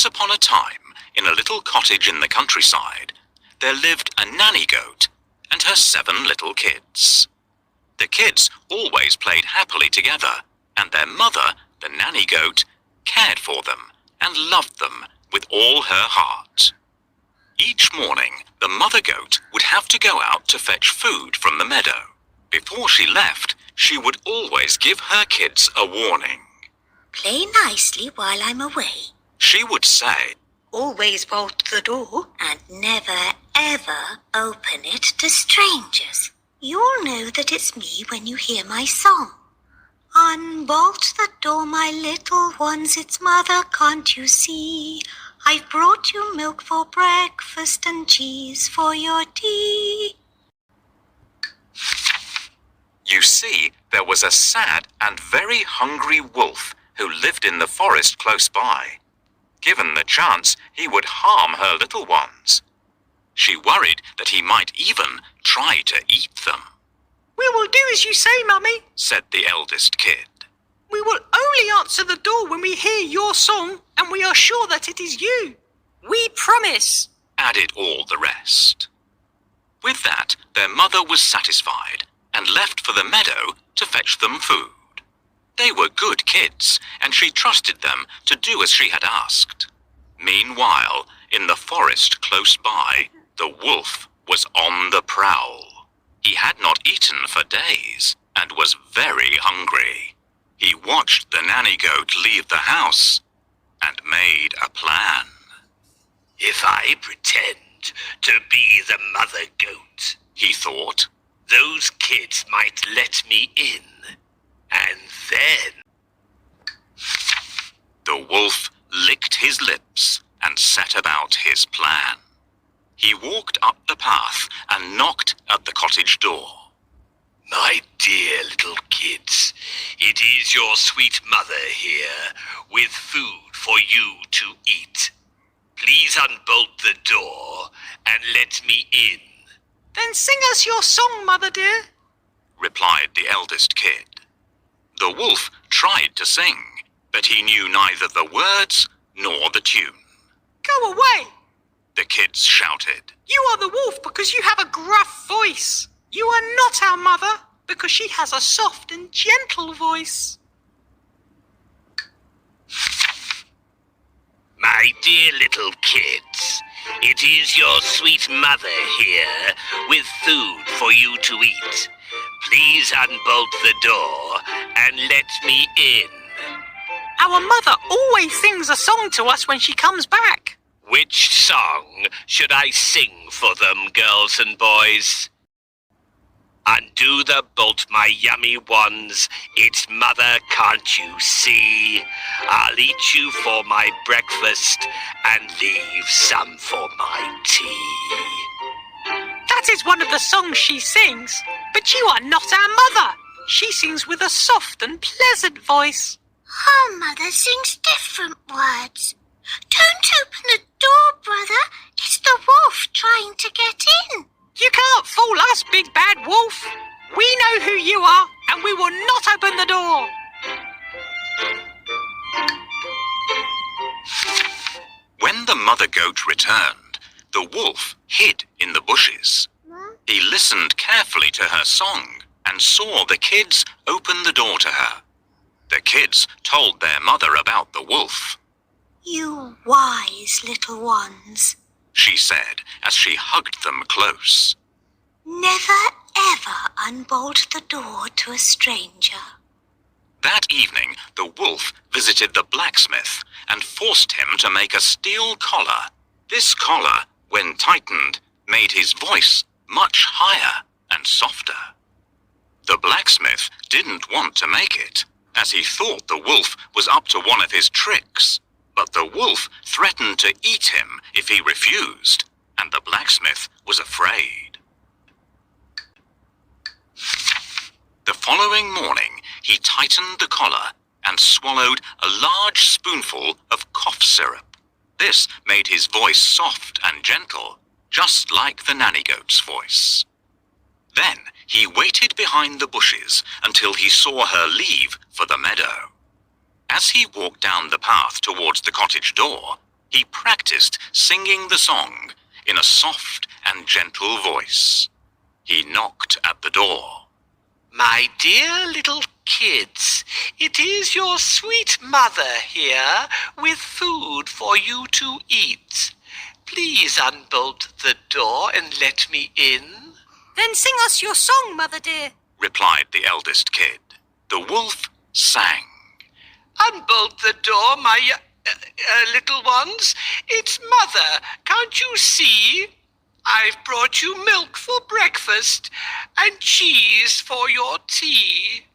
Once upon a time, in a little cottage in the countryside, there lived a nanny goat and her 7 little kids. The kids always played happily together, and their mother, the nanny goat, cared for them and loved them with all her heart. Each morning, the mother goat would have to go out to fetch food from the meadow. Before she left, she would always give her kids a warning. "Play nicely while I'm away," She would say, "always bolt the door, and never ever open it to strangers. You'll know that it's me when you hear my song. Unbolt the door, my little ones, it's mother, can't you see? I've brought you milk for breakfast and cheese for your tea." You see, there was a sad and very hungry wolf who lived in the forest close by. Given the chance, he would harm her little ones. She worried that he might even try to eat them. "We will do as you say, Mummy," said the eldest kid. "We will only answer the door when we hear your song and we are sure that it is you. We promise," added all the rest. With that, their mother was satisfied and left for the meadow to fetch them food. They were good kids, and she trusted them to do as she had asked. Meanwhile, in the forest close by, the wolf was on the prowl. He had not eaten for days and was very hungry. He watched the nanny goat leave the house and made a plan. "If I pretend to be the mother goat," he thought, "those kids might let me in. And then..." The wolf licked his lips and set about his plan. He walked up the path and knocked at the cottage door. "My dear little kids, it is your sweet mother here, with food for you to eat. Please unbolt the door and let me in." "Then sing us your song, Mother dear," replied the eldest kid. The wolf tried to sing, but he knew neither the words nor the tune. "Go away," the kids shouted. "You are the wolf because you have a gruff voice. You are not our mother because she has a soft and gentle voice." "My dear little kids, it is your sweet mother here, with food for you to eat. Please unbolt the door and let me in." "Our mother always sings a song to us when she comes back." "Which song should I sing for them, girls and boys?" "Undo the bolt, my yummy ones, it's mother, can't you see? I'll eat you for my breakfast and leave some for my tea." "That is one of the songs she sings, but you are not our mother. She sings with a soft and pleasant voice." Her mother sings different words. "Don't open the door, brother. It's the wolf trying to get in." "You can't fool us, big bad wolf. We know who you are, and we will not open the door." When the mother goat returned, the wolf hid in the bushes. He listened carefully to her song and saw the kids open the door to her. The kids told their mother about the wolf. "You wise little ones," she said as she hugged them close. "never ever unbolt the door to a stranger." That evening, the wolf visited the blacksmith and forced him to make a steel collar. This collar, when tightened, made his voice much higher and softer. The blacksmith didn't want to make it, as he thought the wolf was up to one of his tricks. But the wolf threatened to eat him if he refused, and the blacksmith was afraid. The following morning, he tightened the collar and swallowed a large spoonful of cough syrup. This made his voice soft and gentle, just like the nanny goat's voice. Then he waited behind the bushes until he saw her leave for the meadow. As he walked down the path towards the cottage door, he practiced singing the song in a soft and gentle voice. He knocked at the door. My dear little kids, it is your sweet mother here with food for you to eat. Please unbolt the door and let me in. Then sing us your song, Mother dear, replied the eldest kid. The wolf sang. Unbolt the door, my little ones. It's Mother, can't you see? I've brought you milk for breakfast and cheese for your tea.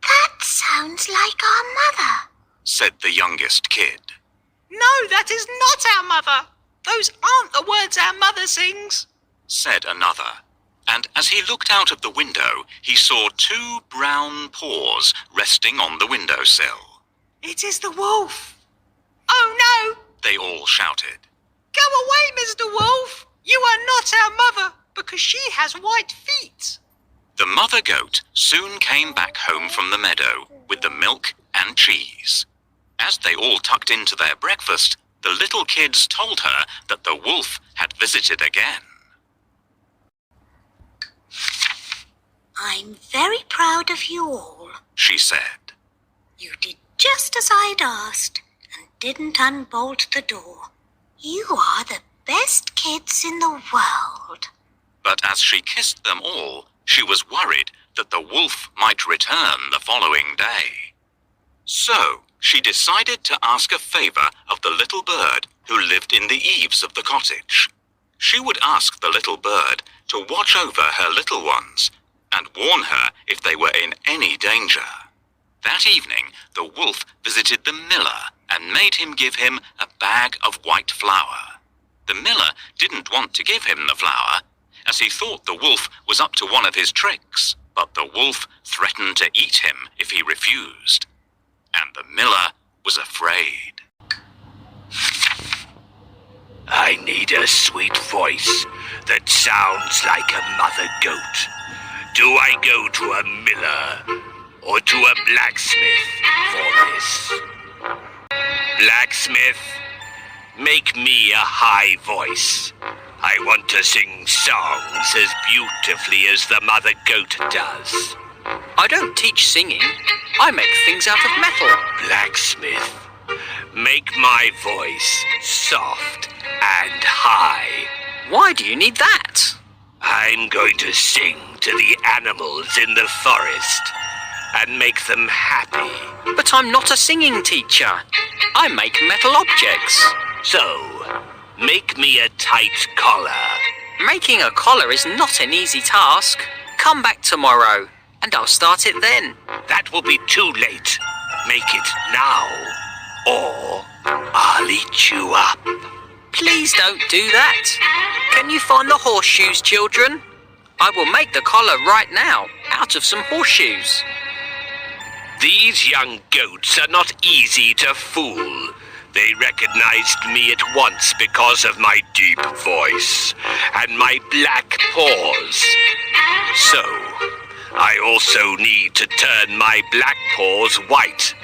That sounds like our mother, said the youngest kid. No, that is not our mother. Those aren't the words our mother sings, said another. And as he looked out of the window, he saw 2 brown paws resting on the windowsill. It is the wolf. Oh no, they all shouted. Go away, Mr. Wolf. You are not our mother because she has white feet. The mother goat soon came back home from the meadow with the milk and cheese. As they all tucked into their breakfast, the little kids told her that the wolf had visited again. I'm very proud of you all, she said. You did just as I'd asked and didn't unbolt the door. You are the best kids in the world. But as she kissed them all, she was worried that the wolf might return the following day. So she decided to ask a favor of the little bird who lived in the eaves of the cottage. She would ask the little bird to watch over her little ones and warn her if they were in any danger. That evening, the wolf visited the miller and made him give him a bag of white flour. The miller didn't want to give him the flour, as he thought the wolf was up to one of his tricks, but the wolf threatened to eat him if he refused. And the miller was afraid. I need a sweet voice that sounds like a mother goat. Do I go to a miller or to a blacksmith for this? Blacksmith, make me a high voice. I want to sing songs as beautifully as the mother goat does. I don't teach singing. I make things out of metal. Blacksmith, make my voice soft and high. Why do you need that? I'm going to sing to the animals in the forest and make them happy. But I'm not a singing teacher. I make metal objects. So, make me a tight collar. Making a collar is not an easy task. Come back tomorrow, and I'll start it then. That will be too late. Make it now, or I'll eat you up. Please don't do that. Can you find the horseshoes, children? I will make the collar right now, out of some horseshoes. These young goats are not easy to fool. They recognized me at once because of my deep voice and my black paws. So, I also need to turn my black paws white.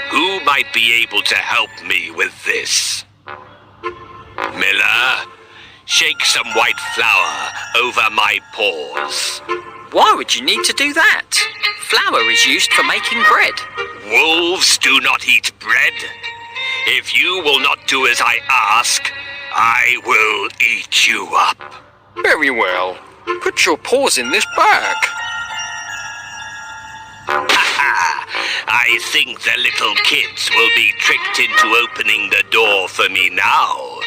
Who might be able to help me with this? Miller, shake some white flour over my paws. Why would you need to do that? Flour is used for making bread. Wolves do not eat bread. If you will not do as I ask, I will eat you up. Very well. Put your paws in this bag. I think the little kids will be tricked into opening the door for me now.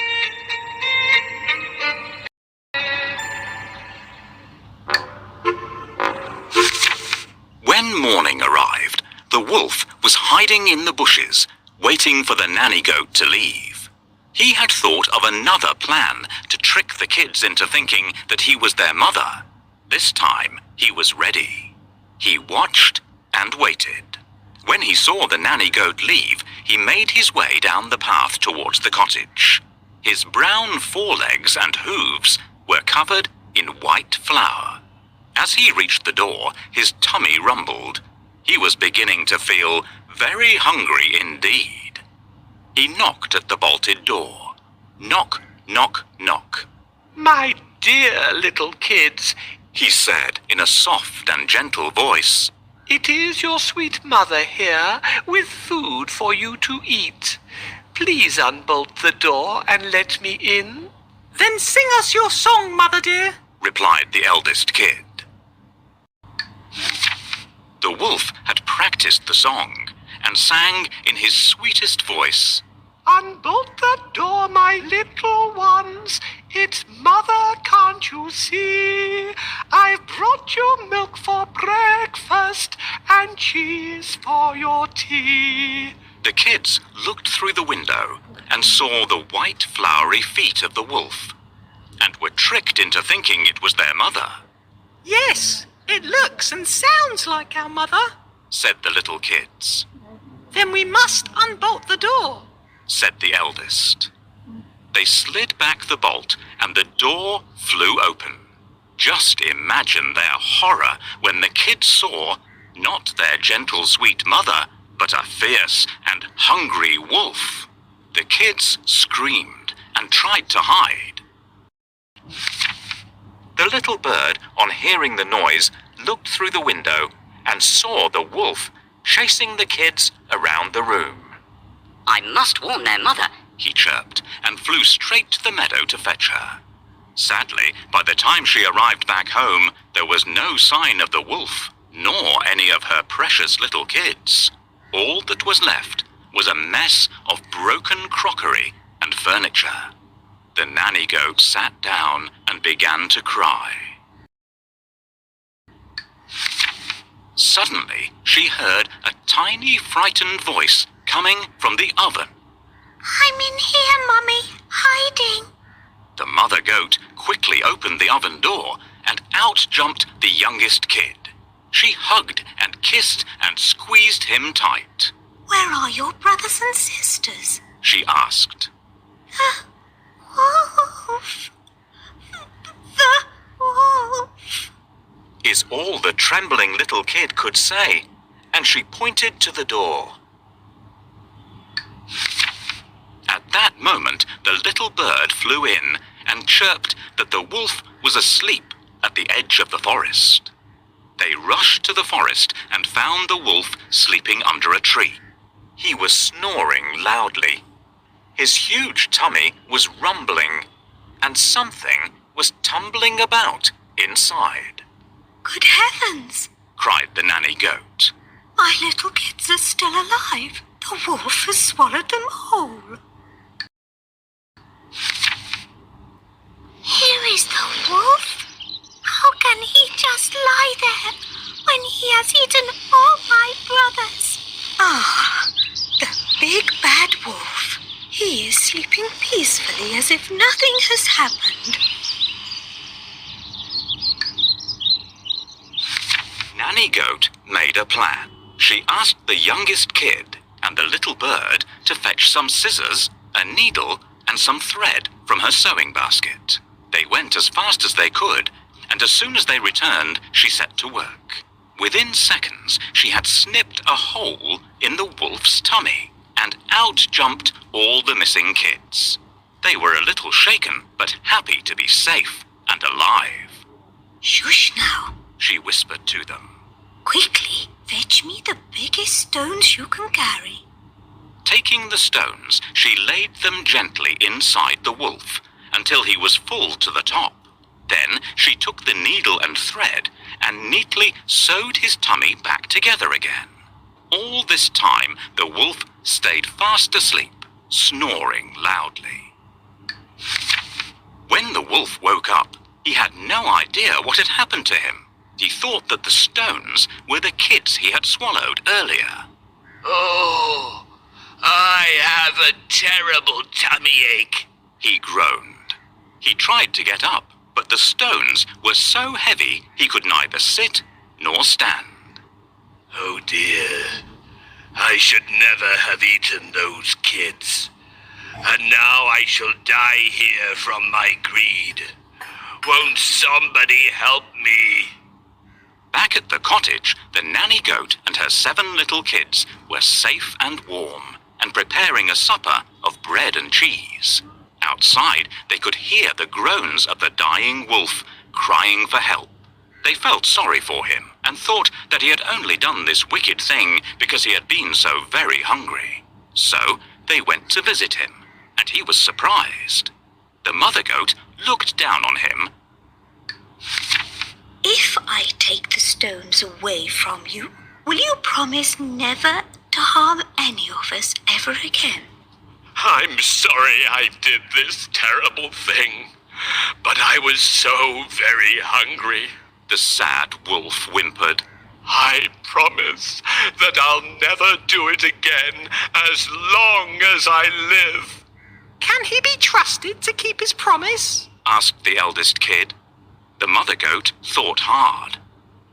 When morning arrived, the wolf was hiding in the bushes, waiting for the nanny goat to leave. He had thought of another plan to trick the kids into thinking that he was their mother. This time, he was ready. He watched and waited. When he saw the nanny goat leave, he made his way down the path towards the cottage. His brown forelegs and hooves were covered in white flour. As he reached the door, his tummy rumbled. He was beginning to feel very hungry indeed. He knocked at the bolted door. Knock, knock, knock. My dear little kids, He said in a soft and gentle voice. it is your sweet mother here with food for you to eat. Please unbolt the door and let me in. Then sing us your song, Mother dear, Replied the eldest kid. The wolf had practiced the song and sang in his sweetest voice. Unbolt the door, my little ones. It's mother, can't you see? I've brought you milk for breakfast and cheese for your tea. The kids looked through the window and saw the white flowery feet of the wolf and were tricked into thinking it was their mother, Yes, it looks and sounds like our mother. said the little kids, Then we must unbolt the door. said the eldest. They slid back the bolt and the door flew open. Just imagine their horror when the kids saw not their gentle sweet mother, but a fierce and hungry wolf. The kids screamed and tried to hide. The little bird, on hearing the noise, looked through the window and saw the wolf chasing the kids around the room. I must warn their mother. He chirped and flew straight to the meadow to fetch her. Sadly, by the time she arrived back home, there was no sign of the wolf, nor any of her precious little kids. All that was left was a mess of broken crockery and furniture. The nanny goat sat down and began to cry. Suddenly, she heard a tiny, frightened voice coming from the oven. I'm in here, Mummy, hiding. The mother goat quickly opened the oven door, and out jumped the youngest kid. She hugged and kissed and squeezed him tight. Where are your brothers and sisters? She asked. The wolf. The wolf. Is all the trembling little kid could say, and she pointed to the door. At that moment, the little bird flew in and chirped that the wolf was asleep at the edge of the forest. They rushed to the forest and found the wolf sleeping under a tree. He was snoring loudly. His huge tummy was rumbling, and something was tumbling about inside. Good heavens! Cried the nanny goat. My little kids are still alive. The wolf has swallowed them whole. Here is the wolf. How can he just lie there when he has eaten all my brothers? Ah, the big bad wolf. He is sleeping peacefully as if nothing has happened. Nanny Goat made a plan. She asked the youngest kid and the little bird to fetch some scissors, a needle, and some thread from her sewing basket. They went as fast as they could, and as soon as they returned, she set to work. Within seconds, she had snipped a hole in the wolf's tummy, and out jumped all the missing kids. They were a little shaken, but happy to be safe and alive. Shush now. She whispered to them. Quickly, fetch me the biggest stones you can carry. Taking the stones, she laid them gently inside the wolf until he was full to the top. Then she took the needle and thread and neatly sewed his tummy back together again. All this time, the wolf stayed fast asleep, snoring loudly. When the wolf woke up, he had no idea what had happened to him. He thought that the stones were the kids he had swallowed earlier. Oh, I have a terrible tummy ache. He groaned. He tried to get up, but the stones were so heavy he could neither sit nor stand. Oh dear, I should never have eaten those kids. And now I shall die here from my greed. Won't somebody help me? Back at the cottage, the nanny goat and her 7 little kids were safe and warm and preparing a supper of bread and cheese. Outside, they could hear the groans of the dying wolf crying for help. They felt sorry for him and thought that he had only done this wicked thing because he had been so very hungry. So they went to visit him, and he was surprised. The mother goat looked down on him. If I take the stones away from you, will you promise never to harm any of us ever again? I'm sorry I did this terrible thing, but I was so very hungry. The sad wolf whimpered. I promise that I'll never do it again as long as I live. Can he be trusted to keep his promise? Asked the eldest kid. The mother goat thought hard.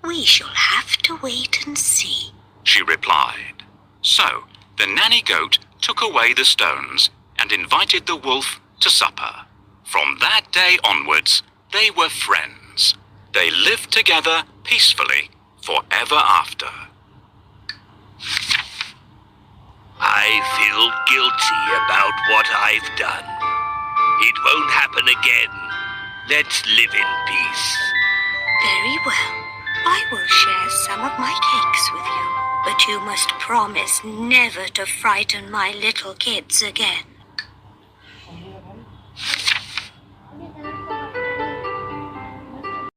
We shall have to wait and see, she replied. So the nanny goat took away the stones and invited the wolf to supper. From that day onwards, they were friends. They lived together peacefully forever after. I feel guilty about what I've done. It won't happen again. Let's live in peace. Very well. I will share some of my cakes with you, but you must promise never to frighten my little kids again.